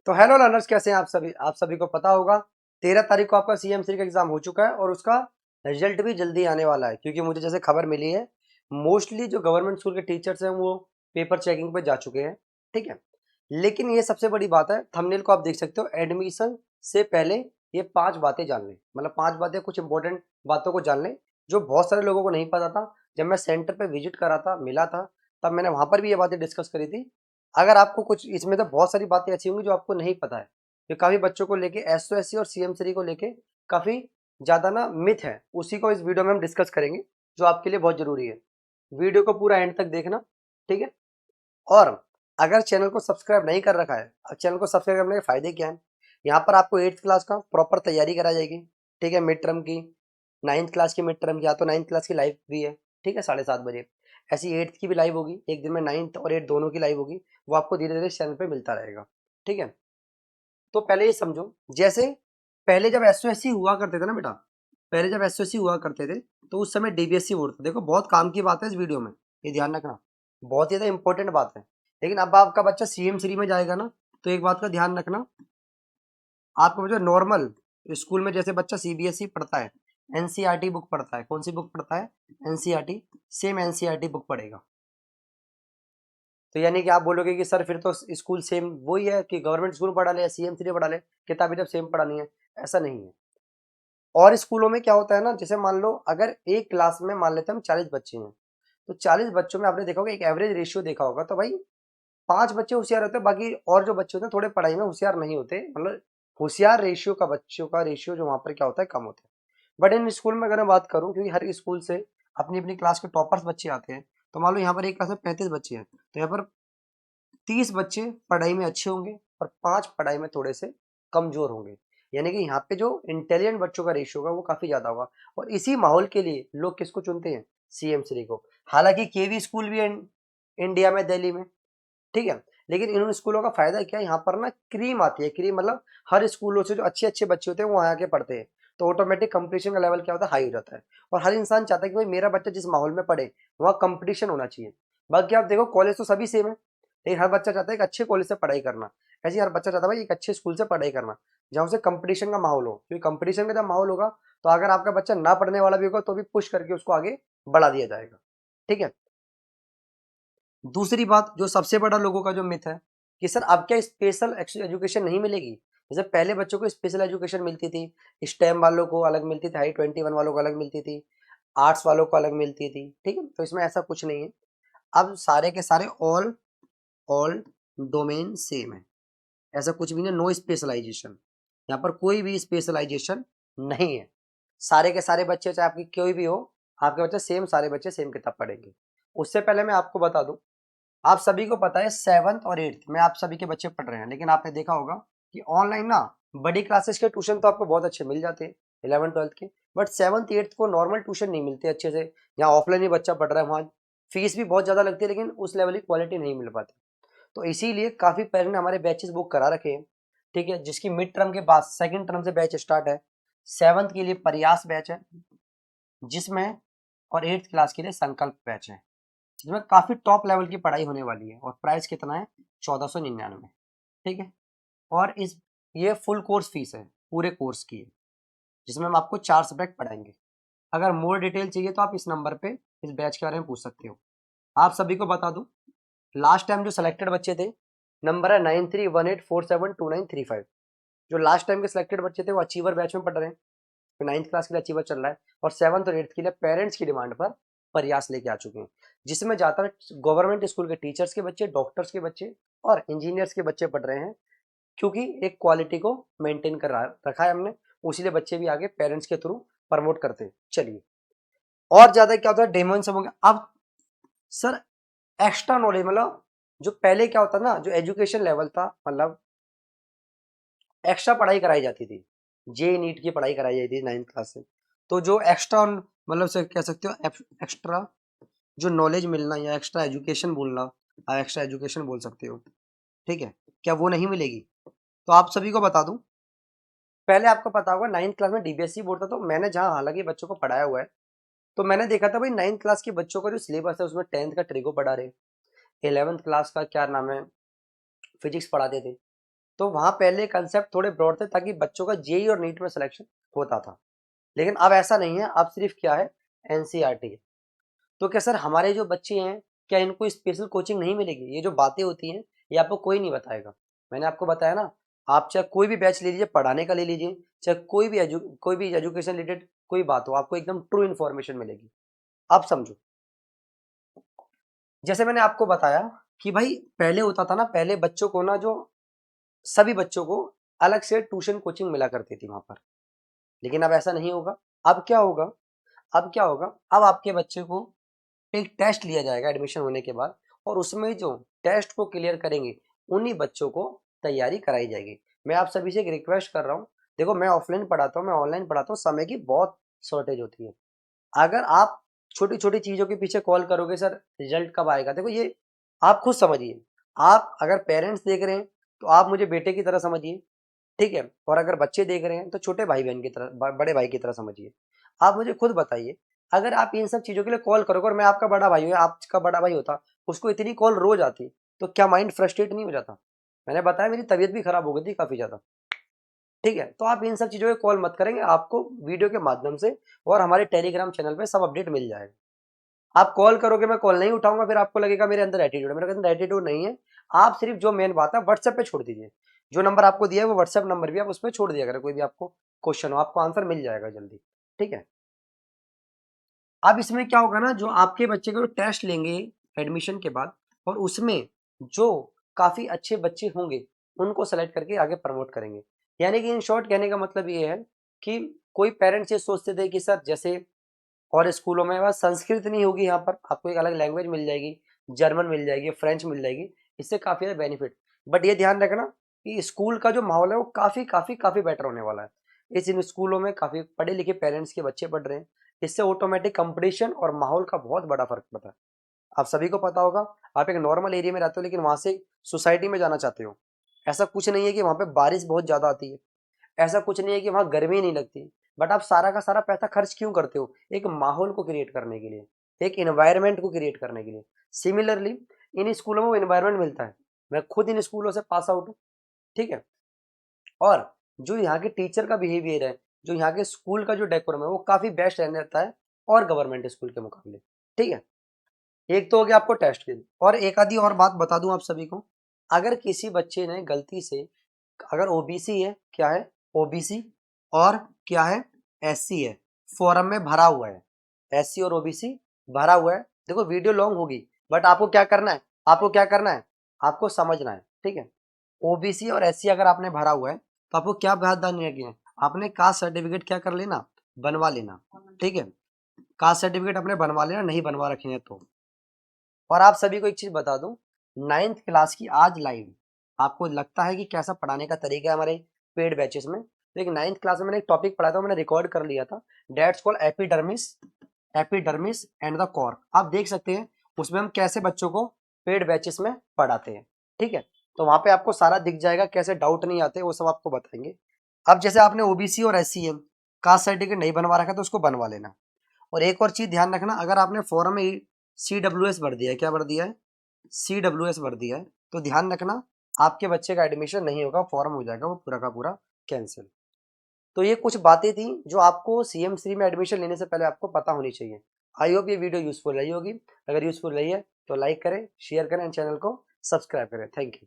तो hello learners, कैसे हैं आप सभी को पता होगा 13 तारीख को आपका CM3 का एग्जाम हो चुका है और उसका रिजल्ट भी जल्दी आने वाला है, क्योंकि मुझे जैसे खबर मिली है मोस्टली जो गवर्नमेंट स्कूल के टीचर्स हैं वो पेपर चेकिंग पे जा चुके हैं। ठीक है, लेकिन ये सबसे बड़ी बात है, थंबनेल को आप देख सकते हो, एडमिशन से पहले ये 5 बातें जान लें, मतलब 5 बातें, कुछ इंपॉर्टेंट बातों को जान लें जो बहुत सारे लोगों को नहीं पता था। जब मैं सेंटर पे विजिट करा था, मिला था, तब मैंने वहां पर भी ये बातें डिस्कस करी थी। अगर आपको कुछ इसमें तो बहुत सारी बातें ऐसी होंगी जो आपको नहीं पता है, जो काफी बच्चों को लेके SOSC और CM3 को लेके काफी ज्यादा ना मिथ है, उसी को इस वीडियो में हम डिस्कस करेंगे, जो आपके लिए बहुत जरूरी है। वीडियो को पूरा एंड तक देखना, ठीक है। और अगर चैनल को सब्सक्राइब नहीं कर रखा है, अब चैनल को सब्सक्राइब करने के फायदे क्या है। यहाँ पर आपको 8th क्लास का प्रॉपर तैयारी कराई जाएगी, ठीक है, मिड टर्म की, 9th क्लास की मिड टर्म की, या तो 9th क्लास की लाइव भी है, ठीक है, 7:30 बजे। ऐसी 8th की भी लाइव होगी, एक दिन में 9th और 8th दोनों की लाइव होगी, वो आपको धीरे धीरे चैनल पे मिलता रहेगा, ठीक है। तो पहले ये समझो, जैसे पहले जब SOSC हुआ करते थे ना बेटा, पहले जब SOSC हुआ करते थे तो उस समय DBSC बोर्ड था। देखो बहुत काम की बात है इस वीडियो में, ये ध्यान रखना, बहुत ही ज्यादा इंपॉर्टेंट बात है। लेकिन अब आपका बच्चा CM3 में जाएगा ना, तो एक बात का ध्यान रखना, आपका बच्चा नॉर्मल स्कूल में जैसे बच्चा CBSE पढ़ता है, NCERT बुक पढ़ता है, कौन सी बुक पढ़ता है, NCERT, सेम NCERT बुक पढ़ेगा। तो यानी कि आप बोलोगे कि सर फिर तो स्कूल सेम वही है कि गवर्नमेंट स्कूल पढ़ा ले या CM3 पढ़ा ले, किताबें जब सेम पढ़ानी है, ऐसा नहीं है। और स्कूलों में क्या होता है ना, जैसे मान लो अगर एक क्लास में मान लेते हैं हम 40 बच्चे हैं, तो 40 बच्चों में आपने देखा होगा एक एवरेज रेशियो देखा होगा, तो भाई 5 बच्चे होशियार होते हैं, बाकी और जो बच्चे होते हैं थोड़े पढ़ाई में होशियार नहीं होते, मतलब होशियार रेशियो का बच्चों का रेशियो जो वहां पर क्या होता है, कम होता है। बट इन स्कूल में अगर मैं बात करूं, क्योंकि हर स्कूल से अपनी अपनी क्लास के टॉपर्स बच्चे आते हैं, तो मान लो यहाँ पर एक क्लास में 35 बच्चे हैं, तो यहाँ पर 30 बच्चे पढ़ाई में अच्छे होंगे और 5 पढ़ाई में थोड़े से कमजोर होंगे। यानी कि यहाँ पे जो इंटेलिजेंट बच्चों का रेशियो होगा वो काफी ज्यादा होगा। और इसी माहौल के लिए लोग किसको चुनते हैं, CM3 को। हालांकि KV स्कूल भी है इंडिया में, दिल्ली में, ठीक है, लेकिन इन स्कूलों का फायदा क्या है, यहाँ पर ना क्रीम आती है, क्रीम मतलब हर स्कूलों से जो अच्छे अच्छे बच्चे होते हैं वो आके पढ़ते हैं, तो ऑटोमेटिक कंपटीशन का लेवल क्या होता है, हाई हो जाता है। और हर इंसान चाहता है कि भाई मेरा बच्चा जिस माहौल में पढ़े वहाँ कंपटीशन होना चाहिए। बाकी आप देखो कॉलेज तो सभी सेम है, लेकिन हर बच्चा चाहता है एक अच्छे कॉलेज से पढ़ाई करना। ऐसे ही हर बच्चा चाहता है भाई एक अच्छे स्कूल से पढ़ाई करना जहाँ उसे कंपटीशन का माहौल हो, क्योंकि कंपटीशन का जब माहौल होगा तो अगर आपका बच्चा ना पढ़ने वाला भी होगा तो भी पुश करके उसको आगे बढ़ा दिया जाएगा, ठीक है। दूसरी बात, जो सबसे बड़ा लोगों का जो मिथ है कि सर अब क्या स्पेशल एजुकेशन नहीं मिलेगी। जैसे पहले बच्चों को स्पेशल एजुकेशन मिलती थी, स्टेम वालों को अलग मिलती थी, Hi21 वालों को अलग मिलती थी, आर्ट्स वालों को अलग मिलती थी, ठीक है, तो इसमें ऐसा कुछ नहीं है। अब सारे के सारे ऑल ऑल डोमेन सेम है, ऐसा कुछ भी नहीं, नो स्पेशलाइजेशन, यहाँ पर कोई भी स्पेशलाइजेशन नहीं है। सारे के सारे बच्चे चाहे आपकी कोई भी हो, आपके बच्चे सेम, सारे बच्चे सेम किताब पढ़ेंगे। उससे पहले मैं आपको बता दूं, आप सभी को पता है 7th और 8th में आप सभी के बच्चे पढ़ रहे हैं, लेकिन आपने देखा होगा कि ऑनलाइन ना बड़ी क्लासेस के ट्यूशन तो आपको बहुत अच्छे मिल जाते हैं 11th 12th के, बट 7th 8th को नॉर्मल ट्यूशन नहीं मिलते अच्छे से। यहाँ ऑफलाइन ही बच्चा पढ़ रहा है, वहाँ फीस भी बहुत ज्यादा लगती है, लेकिन उस लेवल की क्वालिटी नहीं मिल पाती। तो इसीलिए काफी पेरेंट ने हमारे बैचेस बुक करा रखे हैं, ठीक है, जिसकी मिड टर्म के बाद सेकंड टर्म से बैच स्टार्ट है। 7th के लिए प्रयास बैच है, जिसमें और 8th क्लास के लिए संकल्प बैच है, जिसमें काफी टॉप लेवल की पढ़ाई होने वाली है। और प्राइस कितना है, 1499, ठीक है। और इस ये फुल कोर्स फीस है, पूरे कोर्स की है, जिसमें हम आपको 4 सब्जेक्ट पढ़ाएंगे। अगर मोर डिटेल चाहिए तो आप इस नंबर पे इस बैच के बारे में पूछ सकते हो। आप सभी को बता दूं, लास्ट टाइम जो सिलेक्टेड बच्चे थे, नंबर है 9318472935, जो लास्ट टाइम के सिलेक्टेड बच्चे थे वो अचीवर बैच में पढ़ रहे हैं, तो 9th क्लास के लिए अचीवर चल रहा है, और 7th और 8th के लिए पेरेंट्स की डिमांड पर प्रयास लेके आ चुके हैं, जिसमें ज्यादातर गवर्नमेंट स्कूल के टीचर्स के बच्चे, डॉक्टर्स के बच्चे और इंजीनियर्स के बच्चे पढ़ रहे हैं, क्योंकि एक क्वालिटी को मेंटेन कर रखा है हमने, उसीलिए बच्चे भी आगे पेरेंट्स के थ्रू प्रमोट करते हैं। चलिए, और ज्यादा क्या होता है, डेमो सब हो गया। अब सर एक्स्ट्रा नॉलेज, मतलब जो पहले क्या होता ना, जो एजुकेशन लेवल था, मतलब एक्स्ट्रा पढ़ाई कराई जाती थी, नीट की पढ़ाई कराई जाती थी 9th क्लास से, तो जो एक्स्ट्रा मतलब से कह सकते हो एक्स्ट्रा जो नॉलेज मिलना या एक्स्ट्रा एजुकेशन बोलना, आप एक्स्ट्रा एजुकेशन बोल सकते हो, ठीक है, क्या वो नहीं मिलेगी। तो आप सभी को बता दूं, पहले आपको पता होगा 9th क्लास में DBSE बोर्ड था, तो मैंने जहाँ हालांकि बच्चों को पढ़ाया हुआ है, तो मैंने देखा था भाई 9th क्लास के बच्चों का जो सिलेबस है उसमें 10th का ट्रिगो पढ़ा रहे, 11th क्लास का क्या नाम है, फिजिक्स पढ़ाते थे, तो वहां पहले कंसेप्ट थोड़े ब्रॉड थे ताकि बच्चों का जेई और नीट में सिलेक्शन होता था, लेकिन अब ऐसा नहीं है, अब सिर्फ क्या है, एनसीईआरटी है। तो क्या सर हमारे जो बच्चे हैं क्या इनको स्पेशल कोचिंग नहीं मिलेगी? ये जो बातें होती हैं ये आपको कोई नहीं बताएगा। मैंने आपको बताया ना, आप चाहे कोई भी बैच ले लीजिए, पढ़ाने का ले लीजिए, चाहे कोई भी एजुकेशन रिलेटेड कोई बात हो, आपको एकदम ट्रू इन्फॉर्मेशन मिलेगी। अब समझो, जैसे मैंने आपको बताया कि भाई पहले होता था ना, पहले बच्चों को ना, जो सभी बच्चों को अलग से ट्यूशन कोचिंग मिला करती थी वहां पर, लेकिन अब ऐसा नहीं होगा। अब क्या होगा, अब क्या होगा, अब आपके बच्चे को एक टेस्ट लिया जाएगा एडमिशन होने के बाद, और उसमें जो टेस्ट को क्लियर करेंगे उन्हीं बच्चों को तैयारी कराई जाएगी। मैं आप सभी से एक रिक्वेस्ट कर रहा हूँ, देखो मैं ऑफलाइन पढ़ाता हूँ, मैं ऑनलाइन पढ़ाता हूँ, समय की बहुत शॉर्टेज होती है। अगर आप छोटी छोटी चीजों के पीछे कॉल करोगे सर रिजल्ट कब आएगा, देखो ये आप खुद समझिए। आप अगर पेरेंट्स देख रहे हैं तो आप मुझे बेटे की तरह समझिए, ठीक है, और अगर बच्चे देख रहे हैं तो छोटे भाई बहन की तरह, बड़े भाई की तरह समझिए। आप मुझे खुद बताइए, अगर आप इन सब चीजों के लिए कॉल करोगे और मैं आपका बड़ा भाई हूँ, आपका बड़ा भाई होता, उसको इतनी कॉल रोज आती, तो क्या माइंड फ्रस्ट्रेट नहीं हो जाता? मैंने बताया मेरी तबीयत भी खराब हो गई थी काफी ज्यादा, ठीक है। तो आप इन सब चीजों पे कॉल मत करेंगे, आपको वीडियो के माध्यम से और हमारे टेलीग्राम चैनल पे सब अपडेट मिल जाएगा। आप कॉल करोगे, मैं कॉल नहीं उठाऊंगा, फिर आपको लगेगा मेरे अंदर एटीट्यूड है, मेरे अंदर एटीट्यूड नहीं है। आप सिर्फ जो मेन बात है व्हाट्सएप पे छोड़ दीजिए, जो नंबर आपको दिया है वो व्हाट्सएप नंबर भी आप उस पर छोड़ दिया करें, कोई भी आपको क्वेश्चन हो आपको आंसर मिल जाएगा जल्दी, ठीक है। अब इसमें क्या होगा ना, जो आपके बच्चे को टेस्ट लेंगे एडमिशन के बाद, और उसमें जो काफी अच्छे बच्चे होंगे उनको सेलेक्ट करके आगे प्रमोट करेंगे। यानी कि इन शॉर्ट कहने का मतलब ये है कि कोई पेरेंट्स ये सोचते थे कि सर जैसे और स्कूलों में बस संस्कृत नहीं होगी, यहाँ पर आपको एक अलग लैंग्वेज मिल जाएगी, जर्मन मिल जाएगी, फ्रेंच मिल जाएगी, इससे काफी ज्यादा बेनिफिट। बट ये ध्यान रखना कि स्कूल का जो माहौल है वो काफी काफी काफी बेटर होने वाला है। इस इन स्कूलों में काफी पढ़े लिखे पेरेंट्स के बच्चे पढ़ रहे हैं, इससे ऑटोमेटिक कंपटीशन और माहौल का बहुत बड़ा फर्क पड़ता है। आप सभी को पता होगा, आप एक नॉर्मल एरिया में रहते हो लेकिन वहां से सोसाइटी में जाना चाहते हो, ऐसा कुछ नहीं है कि वहां पे बारिश बहुत ज्यादा आती है, ऐसा कुछ नहीं है कि वहां गर्मी नहीं लगती, बट आप सारा का सारा पैसा खर्च क्यों करते हो? एक माहौल को क्रिएट करने के लिए, एक इन्वायरमेंट को क्रिएट करने के लिए। सिमिलरली इन स्कूलों में वो इन्वायरमेंट मिलता है, मैं खुद इन स्कूलों से पास आउट हूँ, ठीक है। और जो यहाँ के टीचर का बिहेवियर है, जो यहाँ के स्कूल का जो डेकोरम है वो काफी बेस्ट रहने रहता है और गवर्नमेंट स्कूल के मुकाबले, ठीक है। एक तो हो गया आपको टेस्ट के, और एक आधी और बात बता दूं आप सभी को, अगर किसी बच्चे ने गलती से, अगर ओबीसी है, क्या है, ओबीसी, और क्या है, एससी है, फॉर्म में भरा हुआ है, एससी और ओबीसी भरा हुआ है, देखो वीडियो लॉन्ग होगी बट आपको क्या करना है, आपको क्या करना है, आपको समझना है, ठीक है। ओबीसी और एससी अगर आपने भरा हुआ है तो आपको क्या बात ध्यान रखनी है, आपने कास्ट सर्टिफिकेट क्या कर लेना, बनवा लेना, ठीक है। कास्ट सर्टिफिकेट अपने बनवा लेना, नहीं बनवा रखे हैं तो। और आप सभी को एक चीज बता दूं, 9th क्लास की आज लाइव, आपको लगता है कि कैसा पढ़ाने का तरीका है हमारे पेड बैचेस में, तो एक 9th क्लास में मैंने एक टॉपिक पढ़ा था, मैंने रिकॉर्ड कर लिया था, that's called epidermis, epidermis and the core, आप देख सकते हैं उसमें हम कैसे बच्चों को पेड बैचेस में पढ़ाते हैं, ठीक है। तो वहां पे आपको सारा दिख जाएगा, कैसे डाउट नहीं आते वो सब आपको बताएंगे। अब जैसे आपने ओबीसी और एससी कास्ट सर्टिफिकेट नहीं बनवा रखा तो उसको बनवा लेना। और एक और चीज ध्यान रखना, अगर आपने फॉर्म में CWS भर दिया है, क्या भर दिया है, CWS भर दिया है, तो ध्यान रखना आपके बच्चे का एडमिशन नहीं होगा, फॉर्म हो जाएगा वो पूरा का पूरा कैंसिल। तो ये कुछ बातें थी जो आपको CM3 में एडमिशन लेने से पहले आपको पता होनी चाहिए। आई होप ये वीडियो यूजफुल रही होगी, अगर यूजफुल रही है तो लाइक करें, शेयर करें एंड चैनल को सब्सक्राइब करें। Thank you.